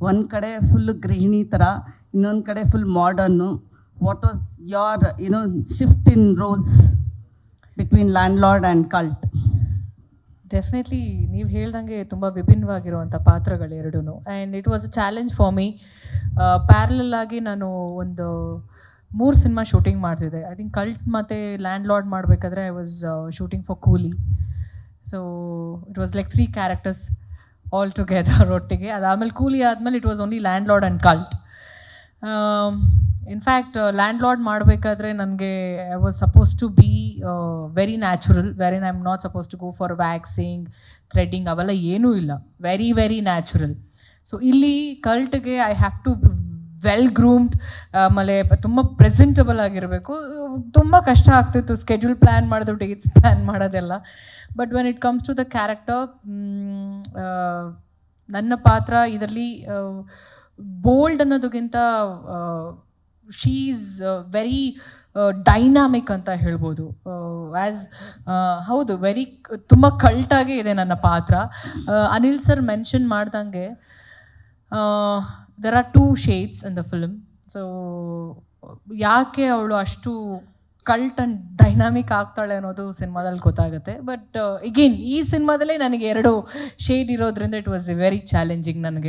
ಒಂದು ಕಡೆ ಫುಲ್ಲು ಗೃಹಿಣಿ ಥರ, ಇನ್ನೊಂದು ಕಡೆ full modern. What was your shift in roles between Landlord and Cult? Definitely ನೀವು ಹೇಳ್ದಂಗೆ ತುಂಬ ವಿಭಿನ್ನವಾಗಿರುವಂಥ ಪಾತ್ರಗಳೆರಡೂ. And it was a challenge for me. Parallel ಆಗಿ ನಾನು ಒಂದು 3 ಸಿನಿಮಾ ಶೂಟಿಂಗ್ ಮಾಡ್ತಿದ್ದೆ. ಐ ಥಿಂಕ್ ಕಲ್ಟ್ ಮತ್ತು ಲ್ಯಾಂಡ್ಲಾರ್ಡ್ ಮಾಡಬೇಕಾದ್ರೆ I was shooting for Coolie. So it was like 3 characters all together ಒಟ್ಟಿಗೆ. ಅದಾದಮೇಲೆ ಕೂಲಿ ಆದಮೇಲೆ it was only Landlord and Cult. In fact Landlord ಮಾಡಬೇಕಾದ್ರೆ ನನಗೆ I was suppose to be very natural, wherein I am not suppose to go for waxing, threading ಅವೆಲ್ಲ ಏನೂ ಇಲ್ಲ, very very natural. So ಇಲ್ಲಿ ಕಲ್ಟ್ಗೆ I have to well groomed, ಆಮೇಲೆ ತುಂಬ presentable ಆಗಿರಬೇಕು. ತುಂಬ ಕಷ್ಟ ಆಗ್ತಿತ್ತು ಸ್ಕೆಡ್ಯೂಲ್ ಪ್ಲ್ಯಾನ್ ಮಾಡೋದು, ಡೇಟ್ಸ್ ಪ್ಲ್ಯಾನ್ ಮಾಡೋದೆಲ್ಲ. But when it comes to the character, ನನ್ನ ಪಾತ್ರ ಇದರಲ್ಲಿ ಬೋಲ್ಡ್ ಅನ್ನೋದಕ್ಕಿಂತ ಶೀ ಈಸ್ ವೆರಿ ಡೈನಾಮಿಕ್ ಅಂತ ಹೇಳ್ಬೋದು. ಹೌದು, ವೆರಿ ತುಂಬ ಕಲ್ಟಾಗೇ ಇದೆ ನನ್ನ ಪಾತ್ರ. ಅನಿಲ್ ಸರ್ ಮೆನ್ಷನ್ ಮಾಡ್ದಂಗೆ there are 2 shades in the film. So ಯಾಕೆ ಅವಳು ಅಷ್ಟು ಕಲ್ಟ್ ಆ್ಯಂಡ್ ಡೈನಾಮಿಕ್ ಆಗ್ತಾಳೆ ಅನ್ನೋದು ಸಿನಿಮಾದಲ್ಲಿ ಗೊತ್ತಾಗುತ್ತೆ. ಬಟ್ ಅಗೇನ್ ಈ ಸಿನಿಮಾದಲ್ಲೇ ನನಗೆ 2 ಶೇಡ್ ಇರೋದ್ರಿಂದ ಇಟ್ ವಾಸ್ ವೆರಿ ಚಾಲೆಂಜಿಂಗ್ ನನಗೆ.